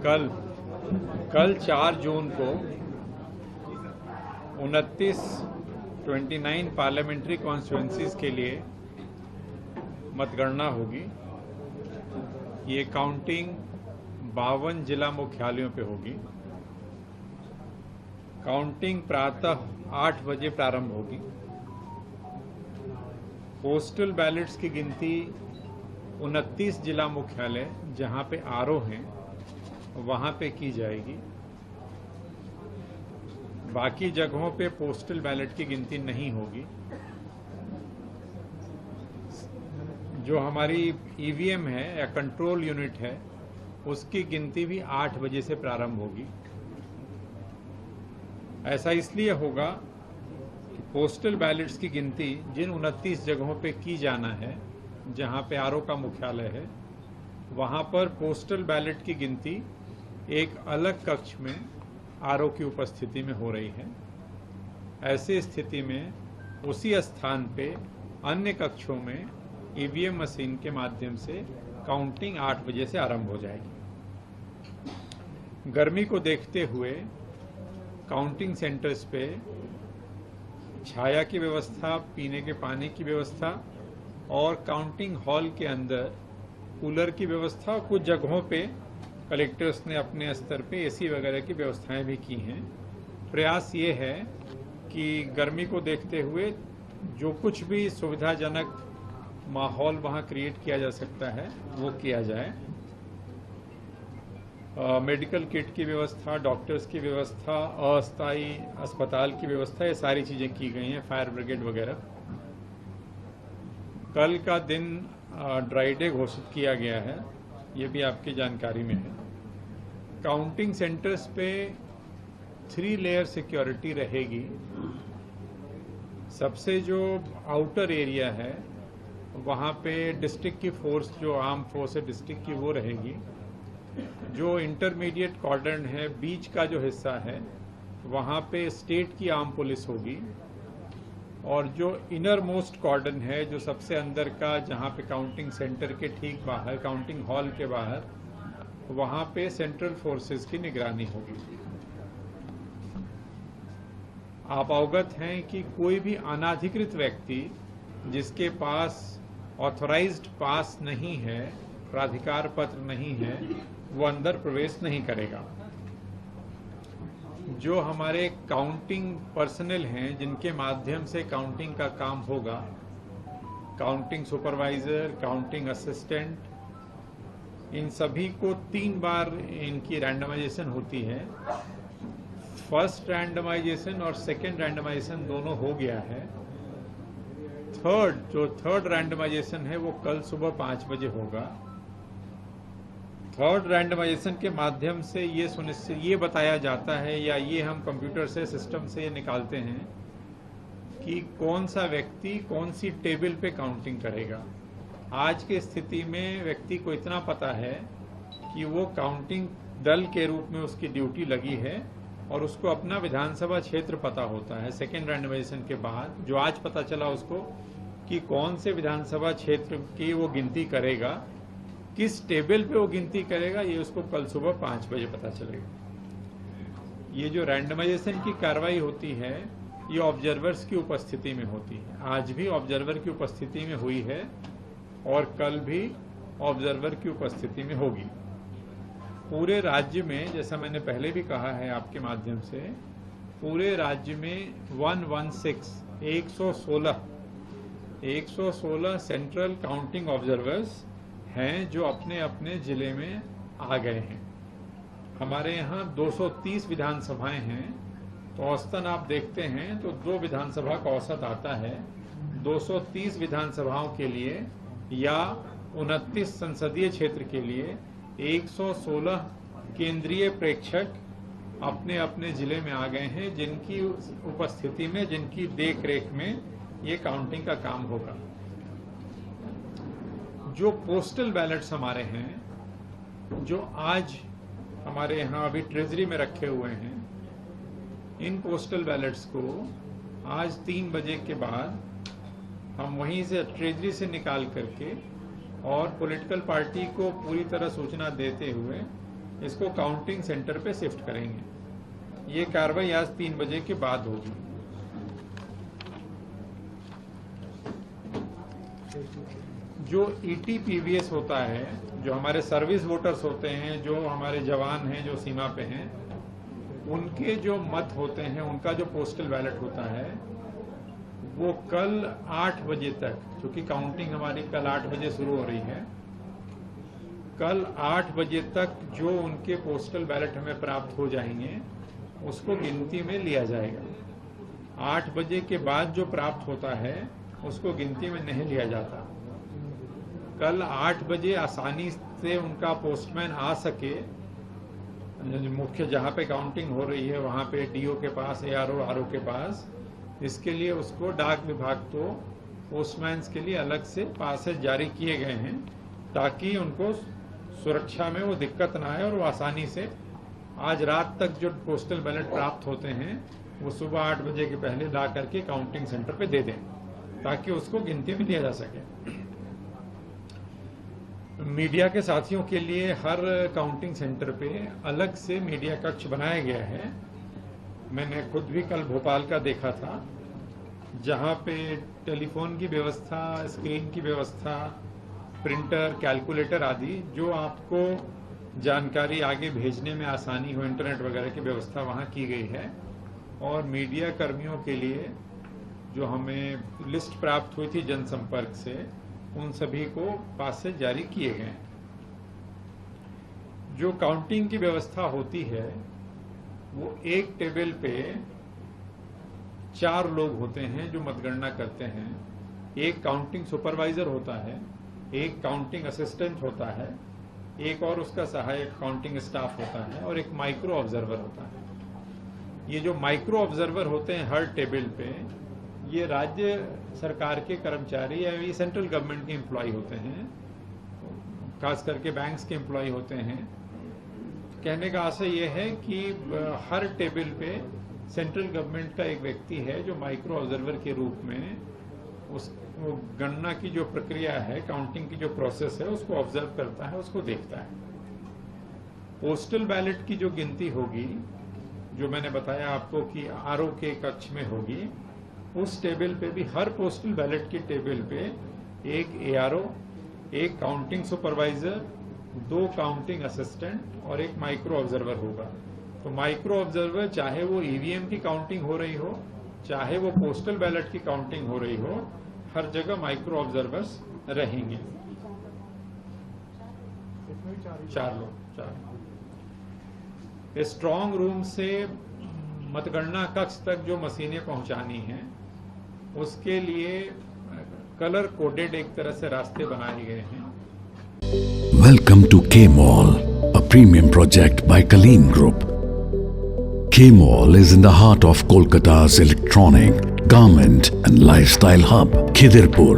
कल 4 जून को 29 parliamentary constituencies के लिए मतगणना होगी। ये काउंटिंग 52 जिला मुख्यालयों पे होगी। काउंटिंग प्रातः 8 बजे प्रारंभ होगी। पोस्टल बैलेट्स की गिनती 29 जिला मुख्यालय जहां पे आरओ हैं वहां पे की जाएगी। बाकी जगहों पे पोस्टल बैलेट की गिनती नहीं होगी। जो हमारी ईवीएम है या कंट्रोल यूनिट है उसकी गिनती भी 8 बजे से प्रारंभ होगी। ऐसा इसलिए होगा कि पोस्टल बैलेट्स की गिनती जिन 29 जगहों पे की जाना है जहां पे आरओ का मुख्यालय है वहां पर पोस्टल बैलेट की गिनती एक अलग कक्ष में आरओ की उपस्थिति में हो रही है। ऐसी स्थिति में उसी स्थान पे अन्य कक्षों में ईवीएम मशीन के माध्यम से काउंटिंग 8 बजे से आरंभ हो जाएगी। गर्मी को देखते हुए काउंटिंग सेंटर्स पे छाया की व्यवस्था, पीने के पानी की व्यवस्था और काउंटिंग हॉल के अंदर कूलर की व्यवस्था, कुछ जगहों पे कलेक्टर्स ने अपने स्तर पे एसी वगैरह की व्यवस्थाएं भी की हैं। प्रयास ये है कि गर्मी को देखते हुए जो कुछ भी सुविधाजनक माहौल वहां क्रिएट किया जा सकता है वो किया जाए। मेडिकल किट की व्यवस्था, डॉक्टर्स की व्यवस्था, अस्थायी अस्पताल की व्यवस्था, ये सारी चीज़ें की गई हैं, फायर ब्रिगेड वगैरह। कल का दिन ड्राई डे घोषित किया गया है, ये भी आपकी जानकारी में है। काउंटिंग सेंटर्स पे 3 लेयर सिक्योरिटी रहेगी। सबसे जो आउटर एरिया है वहाँ पे डिस्ट्रिक्ट की फोर्स, जो आर्म फोर्स है डिस्ट्रिक्ट की, वो रहेगी। जो इंटरमीडिएट कॉर्डन है, बीच का जो हिस्सा है, वहाँ पे स्टेट की आर्म पुलिस होगी। और जो इनर मोस्ट कॉर्डन है, जो सबसे अंदर का, जहाँ पे काउंटिंग सेंटर के ठीक बाहर, काउंटिंग हॉल के बाहर, वहाँ पे सेंट्रल फोर्सेस की निगरानी होगी। आप अवगत हैं कि कोई भी अनाधिकृत व्यक्ति जिसके पास ऑथराइज्ड पास नहीं है, प्राधिकार पत्र नहीं है, वो अंदर प्रवेश नहीं करेगा। जो हमारे काउंटिंग पर्सनल हैं जिनके माध्यम से काउंटिंग का काम होगा, काउंटिंग सुपरवाइजर, काउंटिंग असिस्टेंट, इन सभी को 3 बार इनकी रैंडमाइजेशन होती है। फर्स्ट रैंडमाइजेशन और सेकेंड रैंडमाइजेशन दोनों हो गया है। थर्ड रैंडमाइजेशन है वो कल सुबह 5 बजे होगा। थर्ड रैंडमाइजेशन के माध्यम से ये बताया जाता है, या ये हम कंप्यूटर से, सिस्टम से निकालते हैं कि कौन सा व्यक्ति कौन सी टेबल पे काउंटिंग करेगा। आज की स्थिति में व्यक्ति को इतना पता है कि वो काउंटिंग दल के रूप में उसकी ड्यूटी लगी है और उसको अपना विधानसभा क्षेत्र पता होता है। सेकेंड रैंडमाइजेशन के बाद जो आज पता चला उसको कि कौन से विधानसभा क्षेत्र की वो गिनती करेगा, किस टेबल पे वो गिनती करेगा, ये उसको कल सुबह 5 बजे पता चलेगा। ये जो रैंडमाइजेशन की कार्रवाई होती है ये ऑब्जर्वर्स की उपस्थिति में होती है। आज भी ऑब्जर्वर की उपस्थिति में हुई है और कल भी ऑब्जर्वर की उपस्थिति में होगी। पूरे राज्य में, जैसा मैंने पहले भी कहा है आपके माध्यम से, पूरे राज्य में 116 सेंट्रल काउंटिंग ऑब्जर्वर्स हैं जो अपने अपने जिले में आ गए हैं। हमारे यहाँ 230 विधानसभाएं हैं, तो औसतन आप देखते हैं तो 2 विधानसभा का औसत आता है। 230 विधानसभाओं के लिए या 29 संसदीय क्षेत्र के लिए 116 केंद्रीय प्रेक्षक अपने अपने जिले में आ गए हैं, जिनकी उपस्थिति में, जिनकी देखरेख में ये काउंटिंग का काम होगा। जो पोस्टल बैलेट्स हमारे हैं, जो आज हमारे यहाँ अभी ट्रेजरी में रखे हुए हैं, इन पोस्टल बैलेट्स को आज 3 बजे के बाद हम वहीं से ट्रेजरी से निकाल करके और पॉलिटिकल पार्टी को पूरी तरह सूचना देते हुए इसको काउंटिंग सेंटर पे शिफ्ट करेंगे। ये कार्रवाई आज 3 बजे के बाद होगी। जो ETPVS होता है, जो हमारे सर्विस वोटर्स होते हैं, जो हमारे जवान हैं जो सीमा पे हैं, उनके जो मत होते हैं, उनका जो पोस्टल बैलेट होता है, वो कल 8 बजे तक, क्योंकि काउंटिंग हमारी कल 8 बजे शुरू हो रही है, कल 8 बजे तक जो उनके पोस्टल बैलेट हमें प्राप्त हो जाएंगे उसको गिनती में लिया जाएगा। 8 बजे के बाद जो प्राप्त होता है उसको गिनती में नहीं लिया जाता। कल 8 बजे आसानी से उनका पोस्टमैन आ सके, मुख्य जहाँ पे काउंटिंग हो रही है वहाँ पे DO के पास, ARO, RO के पास, इसके लिए उसको डाक विभाग तो पोस्टमैन्स के लिए अलग से पासेज जारी किए गए हैं ताकि उनको सुरक्षा में वो दिक्कत ना आए और वो आसानी से आज रात तक जो पोस्टल बैलेट प्राप्त होते हैं वो सुबह 8 बजे के पहले ला करके काउंटिंग सेंटर पे दे दें ताकि उसको गिनती में लिया जा सके। मीडिया के साथियों के लिए हर काउंटिंग सेंटर पे अलग से मीडिया कक्ष बनाया गया है। मैंने खुद भी कल भोपाल का देखा था, जहाँ पे टेलीफोन की व्यवस्था, स्क्रीन की व्यवस्था, प्रिंटर, कैलकुलेटर आदि जो आपको जानकारी आगे भेजने में आसानी हो, इंटरनेट वगैरह की व्यवस्था वहाँ की गई है। और मीडिया कर्मियों के लिए जो हमें लिस्ट प्राप्त हुई थी जनसंपर्क से, उन सभी को पासेज जारी किए गए हैं। जो काउंटिंग की व्यवस्था होती है वो एक टेबल पे 4 लोग होते हैं जो मतगणना करते हैं। एक काउंटिंग सुपरवाइजर होता है, एक काउंटिंग असिस्टेंट होता है, एक और उसका सहायक काउंटिंग स्टाफ होता है और एक माइक्रो ऑब्जर्वर होता है। ये जो माइक्रो ऑब्जर्वर होते हैं हर टेबल पे, ये राज्य सरकार के कर्मचारी या ये सेंट्रल गवर्नमेंट के एम्प्लॉय होते हैं, खास करके बैंक्स के एम्प्लॉय होते हैं। कहने का आशय ये है कि हर टेबल पे सेंट्रल गवर्नमेंट का एक व्यक्ति है जो माइक्रो ऑब्जर्वर के रूप में उस गणना की जो प्रक्रिया है, काउंटिंग की जो प्रोसेस है, उसको ऑब्जर्व करता है, उसको देखता है। पोस्टल बैलेट की जो गिनती होगी, जो मैंने बताया आपको कि RO के कक्ष में होगी, उस टेबल पे भी हर पोस्टल बैलेट की टेबल पे एक ARO, एक काउंटिंग सुपरवाइजर, 2 काउंटिंग असिस्टेंट और एक माइक्रो ऑब्जर्वर होगा। तो माइक्रो ऑब्जर्वर चाहे वो EVM की काउंटिंग हो रही हो, चाहे वो पोस्टल बैलेट की काउंटिंग हो रही हो, हर जगह माइक्रो ऑब्जर्वर्स रहेंगे। 4 लोग। स्ट्रांग रूम से मतगणना कक्ष तक जो मशीनें पहुंचानी हैं उसके लिए कलर कोडेड एक तरह से रास्ते बनाए गए हैं। Welcome to K-Mall, a premium project by Kaleen Group. K-Mall is in the heart of Kolkata's electronic, garment and lifestyle hub, Khidirpur.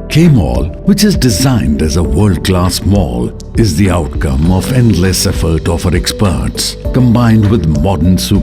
K-Mall, which is designed as a world-class mall, is the outcome of endless effort of our experts, combined with modern super